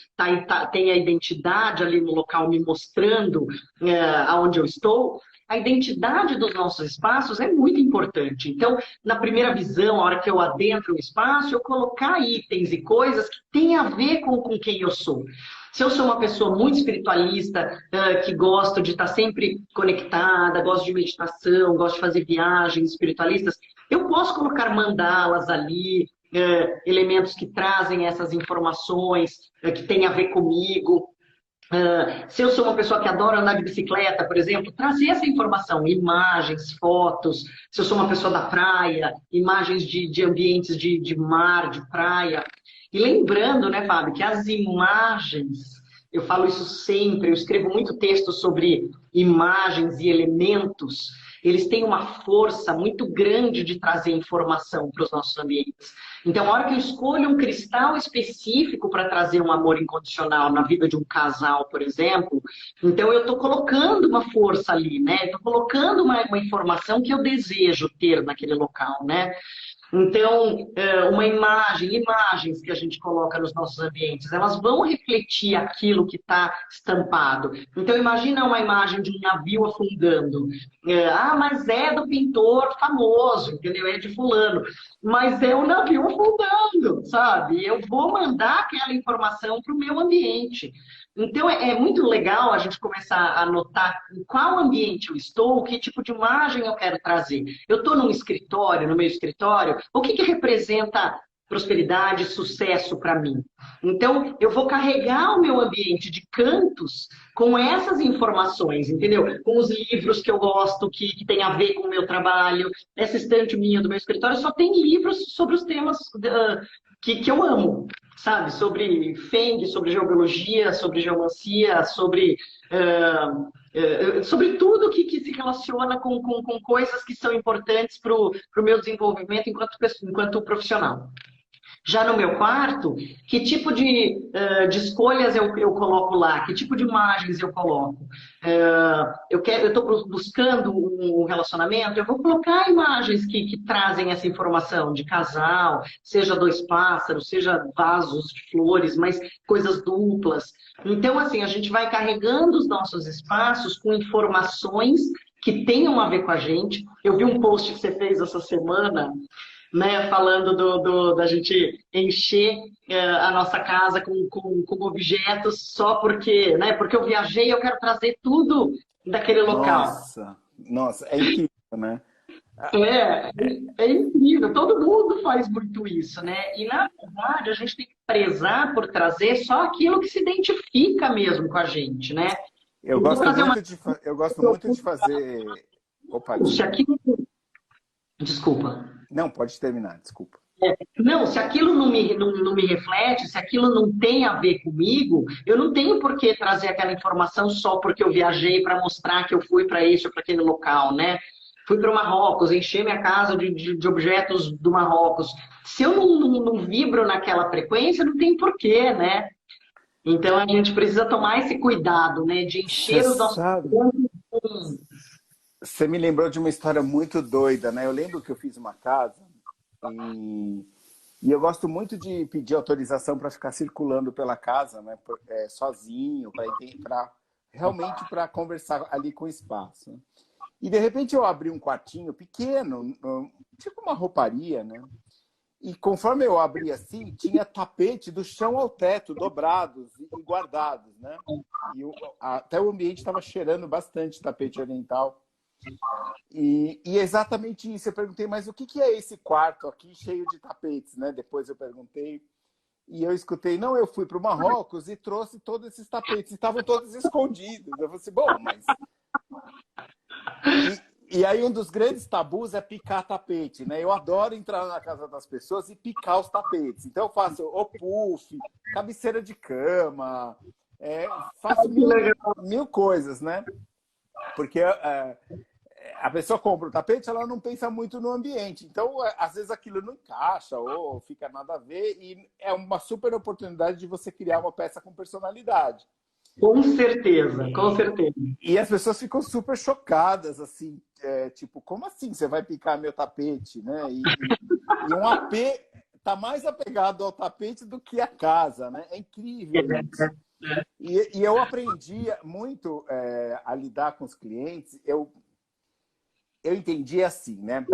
tem a identidade ali no local me mostrando aonde eu estou. A identidade dos nossos espaços é muito importante. Então, na primeira visão, a hora que eu adentro o espaço, eu colocar itens e coisas que têm a ver com quem eu sou. Se eu sou uma pessoa muito espiritualista, que gosto de estar sempre conectada, gosto de meditação, gosto de fazer viagens espiritualistas, eu posso colocar mandalas ali, elementos que trazem essas informações, que têm a ver comigo. Se eu sou uma pessoa que adora andar de bicicleta, por exemplo, trazer essa informação, imagens, fotos. Se eu sou uma pessoa da praia, imagens de ambientes de mar, de praia. E lembrando, né, Fábio, que as imagens, eu falo isso sempre, eu escrevo muito texto sobre imagens e elementos, eles têm uma força muito grande de trazer informação para os nossos ambientes. Então, a hora que eu escolho um cristal específico para trazer um amor incondicional na vida de um casal, por exemplo, então eu estou colocando uma força ali, né? Estou colocando uma informação que eu desejo ter naquele local, né? Então, imagens que a gente coloca nos nossos ambientes, elas vão refletir aquilo que está estampado. Então, imagina uma imagem de um navio afundando. Mas é do pintor famoso, entendeu? É de fulano. Mas é um navio afundando, sabe? Eu vou mandar aquela informação para o meu ambiente. Então, é muito legal a gente começar a notar em qual ambiente eu estou, que tipo de imagem eu quero trazer. Eu estou num escritório, no meu escritório, o que representa prosperidade, sucesso para mim? Então, eu vou carregar o meu ambiente de cantos com essas informações, entendeu? Com os livros que eu gosto, que tem a ver com o meu trabalho. Essa estante minha do meu escritório só tem livros sobre os temas que eu amo, sabe? Sobre Feng, sobre geobiologia, sobre geomancia, sobre tudo que se relaciona com coisas que são importantes para o meu desenvolvimento enquanto profissional. Já no meu quarto, que tipo de escolhas eu coloco lá? Que tipo de imagens eu coloco? Eu estou buscando um relacionamento, eu vou colocar imagens que trazem essa informação de casal, seja dois pássaros, seja vasos de flores, mas coisas duplas. Então, assim, a gente vai carregando os nossos espaços com informações que tenham a ver com a gente. Eu vi um post que você fez essa semana, né, falando da gente encher a nossa casa com objetos só porque, né, porque eu viajei, eu quero trazer tudo daquele local. Nossa, é incrível, né? É, é incrível, todo mundo faz muito isso, né? E na verdade a gente tem que prezar por trazer só aquilo que se identifica mesmo com a gente, né? Eu Eu vou gosto trazer uma. muito eu gosto muito de fazer. Opa, Se desculpa. aquilo. Desculpa. Não, pode terminar, desculpa. Não, se aquilo não me reflete, se aquilo não tem a ver comigo, eu não tenho por que trazer aquela informação só porque eu viajei para mostrar que eu fui para esse ou para aquele local, né? Fui para o Marrocos, encher minha casa de objetos do Marrocos. Se eu não vibro naquela frequência, não tem porquê, né? Então a gente precisa tomar esse cuidado, né? De Você encher os nossos sabe, pontos com. você me lembrou de uma história muito doida, né? Eu lembro que eu fiz uma casa e, e eu gosto muito de pedir autorização para ficar circulando pela casa, né? Sozinho, para realmente para conversar ali com o espaço, né? E de repente eu abri um quartinho pequeno, tipo uma rouparia, né? E conforme eu abri assim, tinha tapete do chão ao teto, dobrados e guardados, né? E até o ambiente estava cheirando bastante tapete oriental. E exatamente isso. Eu perguntei, mas o que é esse quarto aqui cheio de tapetes, né? Depois eu perguntei. E eu escutei, não, eu fui para o Marrocos e trouxe todos esses tapetes. E estavam todos escondidos. Eu falei assim, bom, mas e aí um dos grandes tabus é picar tapete, né? Eu adoro entrar na casa das pessoas e picar os tapetes. Então eu faço o puff, cabeceira de cama, faço Que legal. mil coisas, né? Porque a pessoa compra o tapete, ela não pensa muito no ambiente. Então, às vezes aquilo não encaixa ou fica nada a ver e é uma super oportunidade de você criar uma peça com personalidade. Com certeza, com certeza. E as pessoas ficam super chocadas, assim, tipo, como assim você vai picar meu tapete, né? E um AP tá mais apegado ao tapete do que a casa, né? É incrível isso. E eu aprendi muito a lidar com os clientes. Eu entendi assim, né?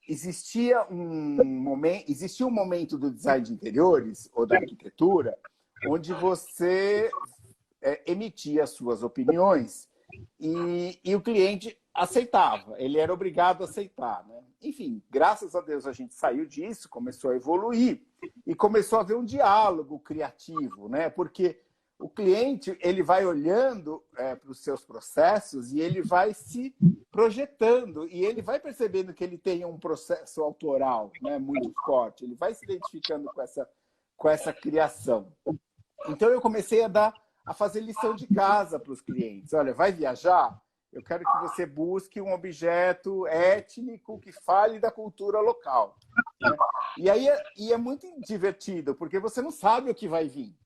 Existia um momento do design de interiores ou da arquitetura onde você emitia as suas opiniões e o cliente aceitava, ele era obrigado a aceitar, né? Enfim, graças a Deus a gente saiu disso, começou a evoluir e começou a haver um diálogo criativo, né? Porque o cliente ele vai olhando para os seus processos e ele vai se projetando e ele vai percebendo que ele tem um processo autoral, né, muito forte, ele vai se identificando com essa criação. Então eu comecei a fazer lição de casa para os clientes. Olha, vai viajar? Eu quero que você busque um objeto étnico que fale da cultura local, né? E aí é muito divertido, porque você não sabe o que vai vir.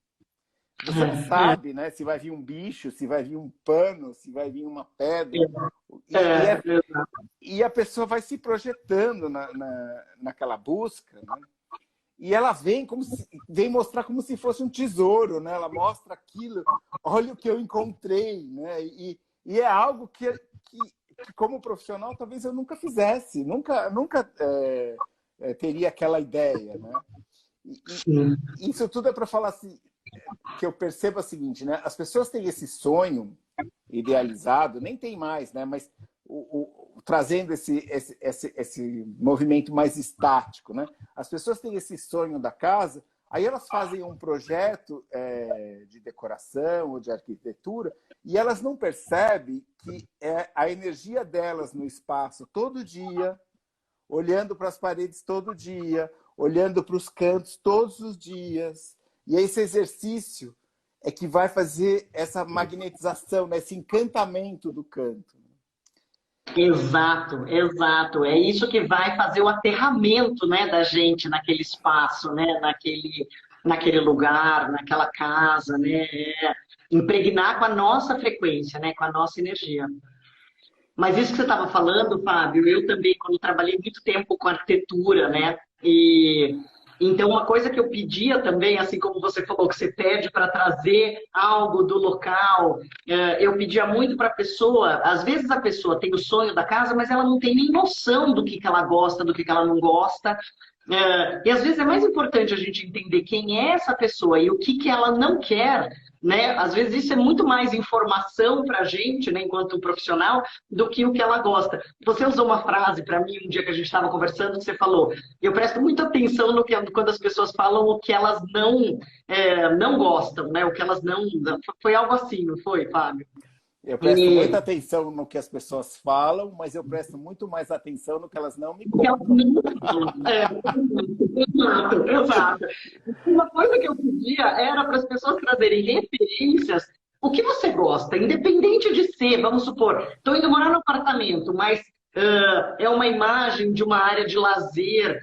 Você não sabe, né? Se vai vir um bicho, se vai vir um pano, se vai vir uma pedra. E a pessoa vai se projetando naquela busca, né? E ela vem mostrar como se fosse um tesouro, né? Ela mostra aquilo, olha o que eu encontrei, né? E é algo que como profissional, talvez eu nunca fizesse, nunca teria aquela ideia, né? Isso tudo é para falar assim, que eu percebo o seguinte, né? As pessoas têm esse sonho idealizado, nem tem mais, né? Mas trazendo esse movimento mais estático, né? As pessoas têm esse sonho da casa, aí elas fazem um projeto de decoração ou de arquitetura e elas não percebem que a energia delas no espaço todo dia, olhando para as paredes todo dia, olhando para os cantos todos os dias. E esse exercício é que vai fazer essa magnetização, né? Esse encantamento do canto. Exato, exato. É isso que vai fazer o aterramento, né, da gente naquele espaço, né, naquele lugar, naquela casa, né? Impregnar com a nossa frequência, né, com a nossa energia. Mas isso que você estava falando, Fábio, eu também, quando trabalhei muito tempo com arquitetura, né? E então uma coisa que eu pedia também, assim como você falou, que você pede para trazer algo do local, eu pedia muito para a pessoa, às vezes a pessoa tem o sonho da casa, mas ela não tem nem noção do que ela gosta, do que ela não gosta. E às vezes é mais importante a gente entender quem é essa pessoa e o que, que ela não quer, né? Às vezes isso é muito mais informação para a gente, né, enquanto profissional, do que o que ela gosta. Você usou uma frase para mim um dia que a gente estava conversando, que você falou, eu presto muita atenção no que, quando as pessoas falam o que elas não gostam, né? O que elas não. Foi algo assim, não foi, Fábio? Eu presto muita E atenção no que as pessoas falam, mas eu presto muito mais atenção no que elas não me o que elas contam. não falam. Exato, exato. Uma coisa que eu pedia era para as pessoas trazerem referências. O que você gosta, independente de ser, vamos supor, estou indo morar no apartamento, mas é uma imagem de uma área de lazer,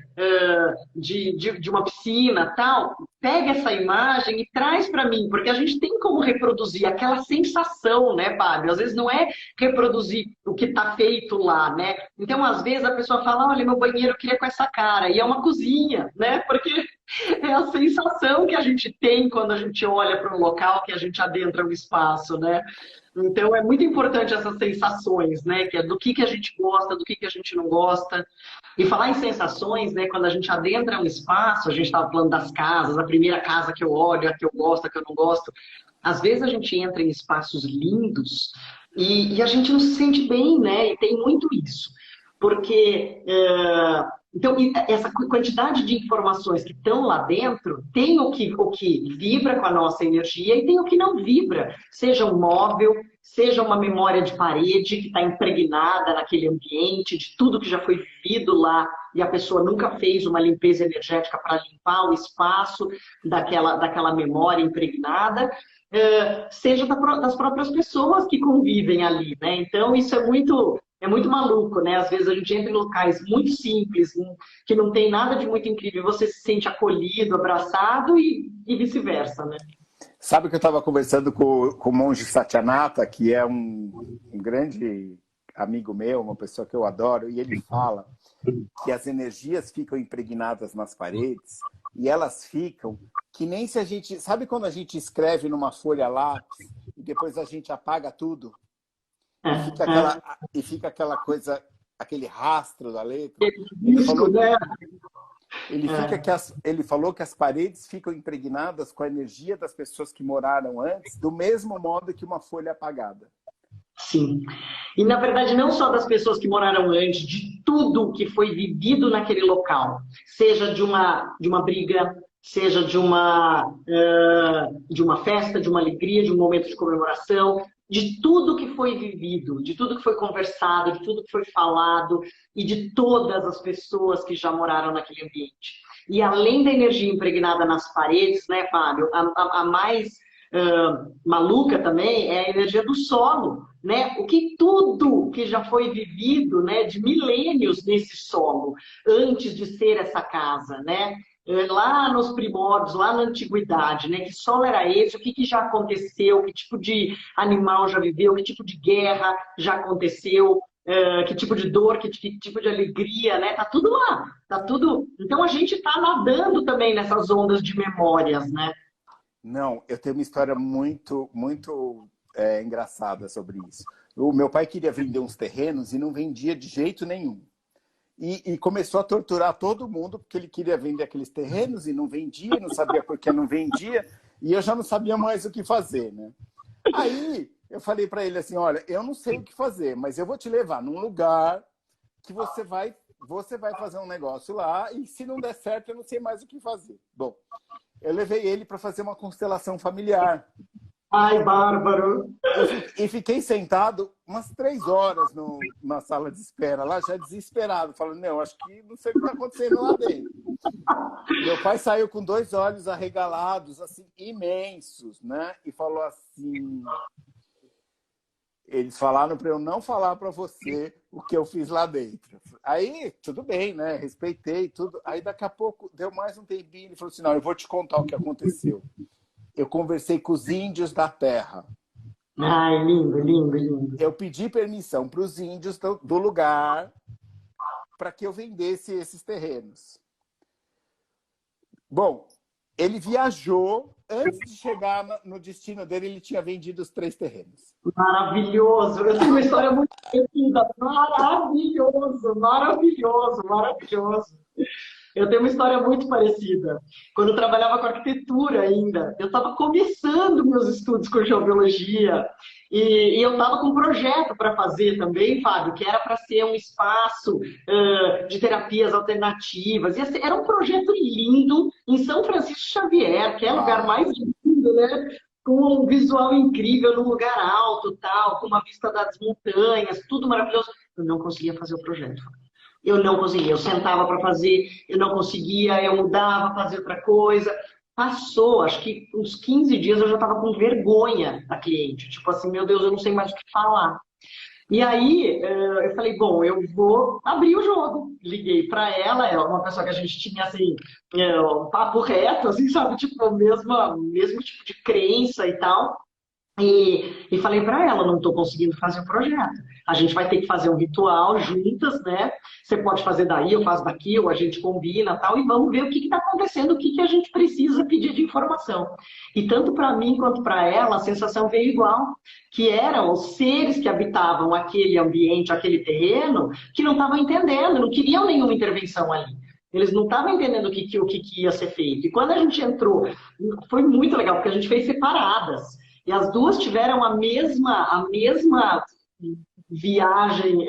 de uma piscina, tal. Pega essa imagem e traz para mim, porque a gente tem como reproduzir aquela sensação, né, Fábio? Às vezes não é reproduzir o que está feito lá, né? Então, às vezes a pessoa fala, olha, meu banheiro eu queria com essa cara, e é uma cozinha, né? Porque é a sensação que a gente tem quando a gente olha para um local, que a gente adentra um espaço, né? Então, é muito importante essas sensações, né? Que é do que a gente gosta, do que a gente não gosta. E falar em sensações, né? Quando a gente adentra um espaço, a gente estava falando das casas, a primeira casa que eu olho, a que eu gosto, a que eu não gosto. Às vezes a gente entra em espaços lindos e a gente não se sente bem, né? E tem muito isso. Porque então, essa quantidade de informações que estão lá dentro tem o que vibra com a nossa energia e tem o que não vibra. Seja um móvel, seja uma memória de parede que está impregnada naquele ambiente, de tudo que já foi vivido lá e a pessoa nunca fez uma limpeza energética para limpar o espaço daquela memória impregnada. Seja das próprias pessoas que convivem ali, né? Então, isso é muito maluco, né? Às vezes a gente entra em locais muito simples, que não tem nada de muito incrível, e você se sente acolhido, abraçado e vice-versa, né? Sabe que eu estava conversando com o monge Satyanata, que é um grande amigo meu, uma pessoa que eu adoro, e ele fala que as energias ficam impregnadas nas paredes e elas ficam que nem se a gente... Sabe quando a gente escreve numa folha lápis e depois a gente apaga tudo? E fica aquela coisa, aquele rastro da letra. Ele Risco, falou que, né? ele falou que as paredes ficam impregnadas com a energia das pessoas que moraram antes, do mesmo modo que uma folha apagada. Sim. E, na verdade, não só das pessoas que moraram antes, de tudo que foi vivido naquele local. Seja de uma briga, seja de uma festa, de uma alegria, de um momento de comemoração, de tudo que foi vivido, de tudo que foi conversado, de tudo que foi falado e de todas as pessoas que já moraram naquele ambiente. E além da energia impregnada nas paredes, né, Fábio, a mais maluca também é a energia do solo, né? O que tudo que já foi vivido, né, de milênios nesse solo, antes de ser essa casa, né? Lá nos primórdios, lá na antiguidade, né? Que solo era esse? O que já aconteceu? Que tipo de animal já viveu? Que tipo de guerra já aconteceu? Que tipo de dor? Que tipo de alegria, né? Tá tudo lá, tá tudo. Então a gente tá nadando também nessas ondas de memórias, né? Não, eu tenho uma história muito, muito engraçada sobre isso. O meu pai queria vender uns terrenos e não vendia de jeito nenhum. E começou a torturar todo mundo porque ele queria vender aqueles terrenos e não vendia, não sabia por que não vendia, e eu já não sabia mais o que fazer, né? Aí eu falei para ele assim, olha, eu não sei o que fazer, mas eu vou te levar num lugar que você vai fazer um negócio lá e se não der certo eu não sei mais o que fazer. Bom, eu levei ele para fazer uma constelação familiar. Ai, bárbaro! E fiquei sentado umas 3 horas na sala de espera, lá já desesperado, falando, não, acho que não sei o que está acontecendo lá dentro. Meu pai saiu com 2 olhos arregalados, assim, imensos, né? E falou assim, eles falaram para eu não falar para você o que eu fiz lá dentro. Aí, tudo bem, né? Respeitei tudo. Aí, daqui a pouco, deu mais um tempinho, ele falou assim, não, eu vou te contar o que aconteceu. Eu conversei com os índios da terra. Ai, lindo, lindo, lindo. Eu pedi permissão para os índios do lugar para que eu vendesse esses terrenos. Bom, ele viajou, antes de chegar no destino dele, ele tinha vendido os 3 terrenos. Maravilhoso! Eu tenho uma história muito parecida. Maravilhoso, maravilhoso, maravilhoso. Eu tenho uma história muito parecida. Quando eu trabalhava com arquitetura ainda, eu estava começando meus estudos com geobiologia e eu estava com um projeto para fazer também, Fábio, que era para ser um espaço de terapias alternativas. Era um projeto lindo em São Francisco Xavier, que é o lugar mais Uau! lindo, né? Com um visual incrível, num lugar alto, tal, com uma vista das montanhas, tudo maravilhoso. Eu não conseguia fazer o projeto. Eu não conseguia. Eu sentava para fazer, eu não conseguia, eu mudava, fazia outra coisa. Passou, acho que uns 15 dias eu já estava com vergonha da cliente. Tipo assim, meu Deus, eu não sei mais o que falar. E aí eu falei, bom, eu vou abrir o jogo. Liguei para ela, é uma pessoa que a gente tinha assim, um papo reto, assim, sabe? Tipo, o mesmo tipo de crença e tal. E falei para ela, não estou conseguindo fazer o projeto. A gente vai ter que fazer um ritual juntas, né? Você pode fazer daí, eu faço daqui, ou a gente combina tal, e vamos ver o que está acontecendo, o que a gente precisa pedir de informação. E tanto para mim quanto para ela, a sensação veio igual, que eram os seres que habitavam aquele ambiente, aquele terreno, que não estavam entendendo, não queriam nenhuma intervenção ali. Eles não estavam entendendo o que ia ser feito. E quando a gente entrou, foi muito legal, porque a gente fez separadas. E as duas tiveram a mesma viagem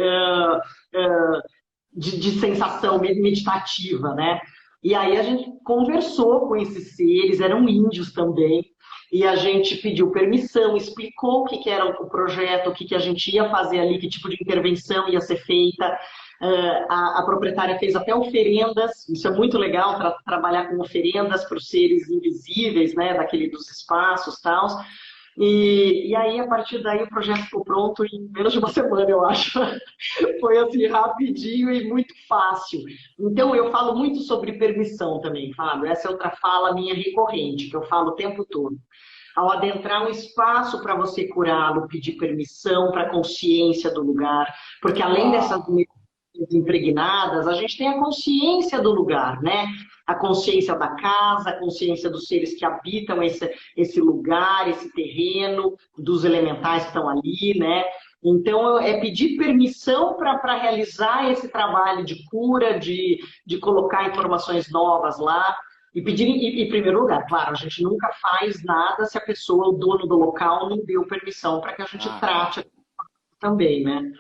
de sensação meditativa, né? E aí a gente conversou com esses seres, eram índios também, e a gente pediu permissão, explicou o que era o projeto, o que a gente ia fazer ali, que tipo de intervenção ia ser feita. A proprietária fez até oferendas, isso é muito legal, trabalhar com oferendas para os seres invisíveis, né, daquele dos espaços e tal. E aí, a partir daí, o projeto ficou pronto em menos de uma semana, eu acho. Foi assim, rapidinho e muito fácil. Então, eu falo muito sobre permissão também, Fábio. Essa é outra fala minha recorrente, que eu falo o tempo todo. Ao adentrar um espaço para você curá-lo, pedir permissão para a consciência do lugar, porque além dessas Uau! impregnadas, a gente tem a consciência do lugar, né? A consciência da casa, a consciência dos seres que habitam esse lugar, esse terreno, dos elementais que estão ali, né? Então, é pedir permissão para realizar esse trabalho de cura, de colocar informações novas lá. E pedir, em primeiro lugar, claro, a gente nunca faz nada se a pessoa, o dono do local, não deu permissão para que a gente Ah, trate claro. também, né?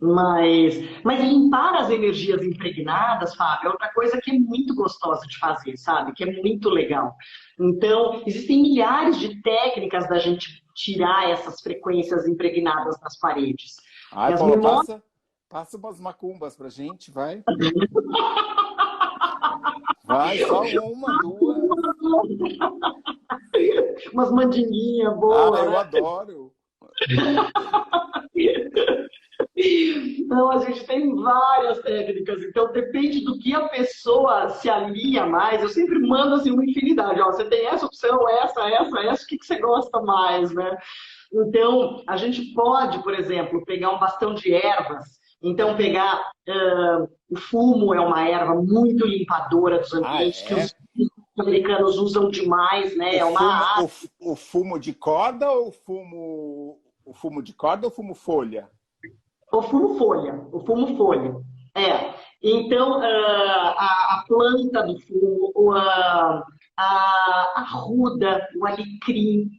Mas limpar as energias impregnadas, Fábio, é outra coisa que é muito gostosa de fazer, sabe? Que é muito legal. Então, existem milhares de técnicas da gente tirar essas frequências impregnadas nas paredes. E Ai, as Paula, memórias. passa umas macumbas pra gente, vai. Vai, só uma, duas. Umas mandinguinhas Ah, boas, eu né? adoro. Não, a gente tem várias técnicas, então depende do que a pessoa se alinha mais. Eu sempre mando assim uma infinidade. Ó, você tem essa opção, essa, o que você gosta mais, né? Então, a gente pode, por exemplo, pegar um bastão de ervas. Então, pegar o fumo é uma erva muito limpadora dos Ah, ambientes que os é? americanos usam demais, né? É uma O fumo de corda ou o fumo de corda ou fumo folha? O fumo folha. É. Então, a planta do fumo, a ruda, o alecrim,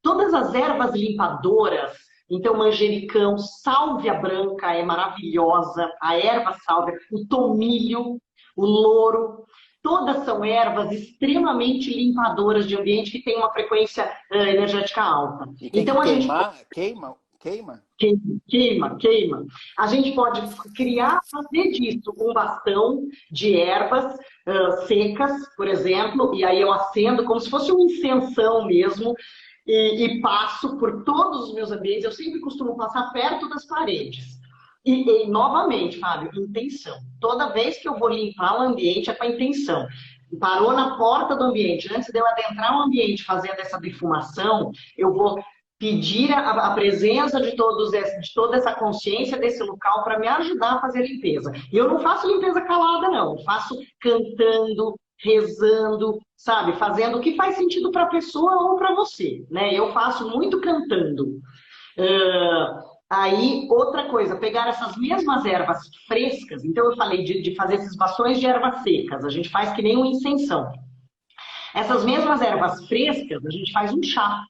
todas as ervas limpadoras, então manjericão, sálvia branca é maravilhosa, a erva sálvia, o tomilho, o louro, todas são ervas extremamente limpadoras de ambiente que têm uma frequência energética alta. E tem que Então a gente queimar? Queima? Queima? queima, queima. A gente pode criar, fazer disso um bastão de ervas secas, por exemplo, e aí eu acendo como se fosse um incensão mesmo, e passo por todos os meus ambientes. Eu sempre costumo passar perto das paredes. E novamente, Fábio, intenção. Toda vez que eu vou limpar o ambiente é com a intenção. Parou na porta do ambiente, antes de eu adentrar o ambiente fazendo essa defumação, eu vou pedir a presença de toda essa consciência desse local para me ajudar a fazer a limpeza. E eu não faço limpeza calada, não. Eu faço cantando, rezando, sabe? Fazendo o que faz sentido para a pessoa ou para você, né? Eu faço muito cantando. Aí, outra coisa, pegar essas mesmas ervas frescas, então eu falei de fazer esses bastões de ervas secas, a gente faz que nem um incensão. Essas mesmas ervas frescas, a gente faz um chá.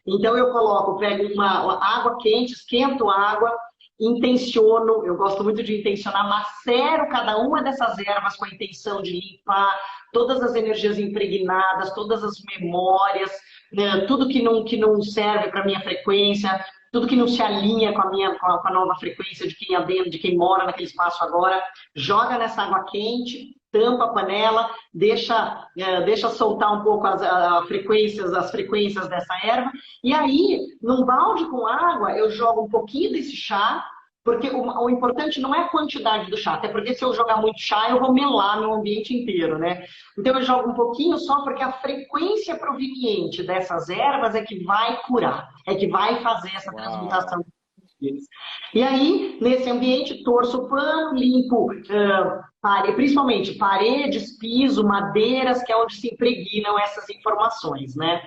Então eu coloco, pego uma água quente, esquento a água, intenciono, eu gosto muito de intencionar, macero cada uma dessas ervas com a intenção de limpar todas as energias impregnadas, todas as memórias, né, tudo que não serve para a minha frequência, tudo que não se alinha com a minha com a nova frequência de quem adentro, de quem mora naquele espaço agora, joga nessa água quente, tampa a panela, deixa soltar um pouco as frequências dessa erva, e aí, num balde com água, eu jogo um pouquinho desse chá, porque o importante não é a quantidade do chá, até porque se eu jogar muito chá, eu vou melar meu ambiente inteiro, né? Então eu jogo um pouquinho só porque a frequência proveniente dessas ervas é que vai curar, é que vai fazer essa Uau! transmutação. E aí, nesse ambiente, torço o pano, limpo, principalmente paredes, piso, madeiras, que é onde se impregnam essas informações, né?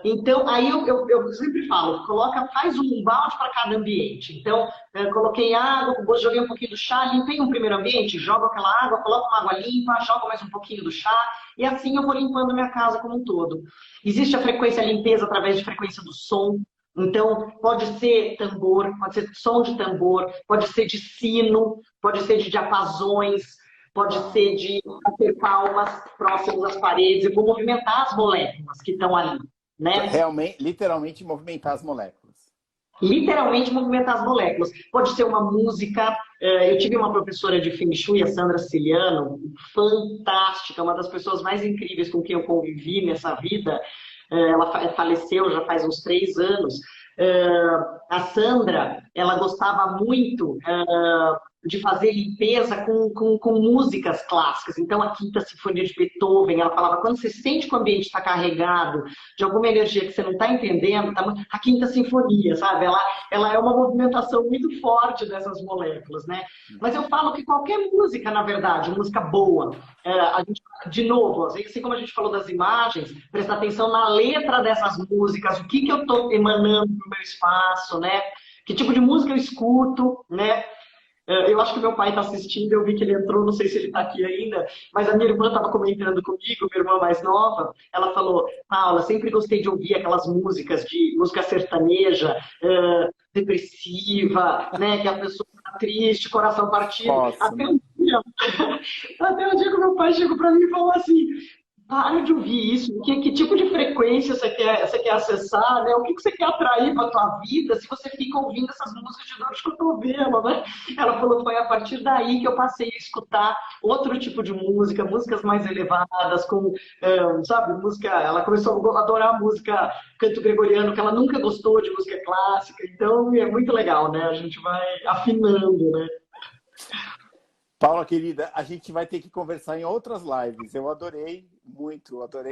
Então, aí eu sempre falo, faz um balde para cada ambiente. Então, coloquei água, joguei um pouquinho do chá, limpei um primeiro ambiente, jogo aquela água, coloco uma água limpa, jogo mais um pouquinho do chá, e assim eu vou limpando minha casa como um todo. Existe a frequência limpeza através de frequência do som. Então, pode ser tambor, pode ser som de tambor, pode ser de sino, pode ser de diapasões, pode ser de bater palmas próximos às paredes. Eu vou movimentar as moléculas que estão ali, né? Realmente, literalmente movimentar as moléculas. Literalmente movimentar as moléculas. Pode ser uma música. Eu tive uma professora de Feng Shui, a Sandra Ciliano, fantástica, uma das pessoas mais incríveis com quem eu convivi nessa vida. Ela faleceu já faz uns 3 anos. A Sandra, ela gostava muito de fazer limpeza com músicas clássicas. Então, a Quinta Sinfonia de Beethoven, ela falava, quando você sente que o ambiente está carregado de alguma energia que você não está entendendo, tá, a Quinta Sinfonia, sabe? Ela é uma movimentação muito forte dessas moléculas, né? Mas eu falo que qualquer música, na verdade, música boa, a gente, de novo, assim como a gente falou das imagens, prestar atenção na letra dessas músicas, o que eu estou emanando no meu espaço, né? Que tipo de música eu escuto, né? Eu acho que meu pai está assistindo, eu vi que ele entrou, não sei se ele está aqui ainda, mas a minha irmã estava comentando comigo, minha irmã mais nova, ela falou, Paula, sempre gostei de ouvir aquelas músicas de música sertaneja, depressiva, né, que a pessoa está triste, coração partido. Posso, né? Até um dia que meu pai chegou para mim e falou assim, para de ouvir isso. Que tipo de frequência você quer acessar, né? O que você quer atrair para a tua vida se você fica ouvindo essas músicas de dor de cotovelo, né? Ela falou que foi a partir daí que eu passei a escutar outro tipo de música, músicas mais elevadas, com, sabe, música. Ela começou a adorar música canto gregoriano, que ela nunca gostou de música clássica. Então é muito legal, né? A gente vai afinando, né? Paula, querida, a gente vai ter que conversar em outras lives. Eu adorei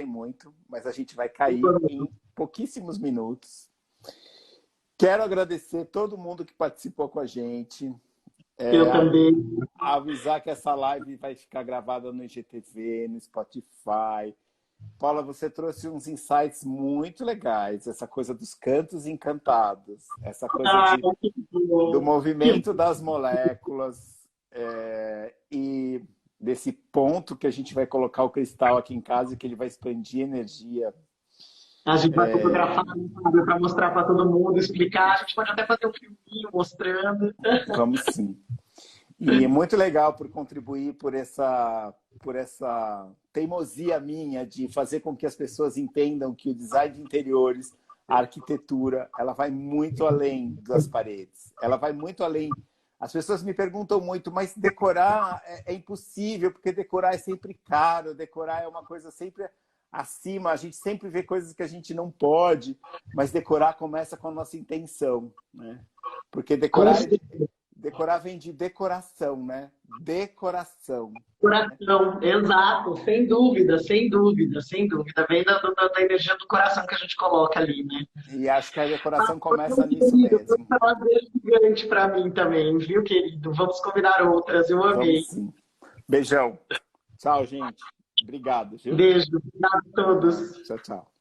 muito, mas a gente vai cair em pouquíssimos minutos. Quero agradecer todo mundo que participou com a gente. Eu também. Avisar que essa live vai ficar gravada no IGTV, no Spotify. Paula, você trouxe uns insights muito legais. Essa coisa dos cantos encantados, essa coisa do movimento das moléculas. E desse ponto que a gente vai colocar o cristal aqui em casa e que ele vai expandir energia. A gente vai fotografar para mostrar para todo mundo, explicar. A gente pode até fazer um filminho mostrando. Vamos sim. E é muito legal por contribuir por essa teimosia minha de fazer com que as pessoas entendam que o design de interiores, a arquitetura, ela vai muito além das paredes. Ela vai muito além. As pessoas me perguntam muito, mas decorar é impossível, porque decorar é sempre caro, decorar é uma coisa sempre acima, a gente sempre vê coisas que a gente não pode, mas decorar começa com a nossa intenção, né? Porque decorar vem de decoração, né? Decoração. Coração, exato, sem dúvida, sem dúvida, sem dúvida. Vem da energia do coração que a gente coloca ali, né? E acho que a decoração começa nisso Querido, foi um mesmo. prazer gigante para mim também, viu, querido? Vamos combinar outras, eu amei. Vamos sim. Beijão. Tchau, gente. Obrigado, viu? Beijo, obrigado a todos. Tchau, tchau.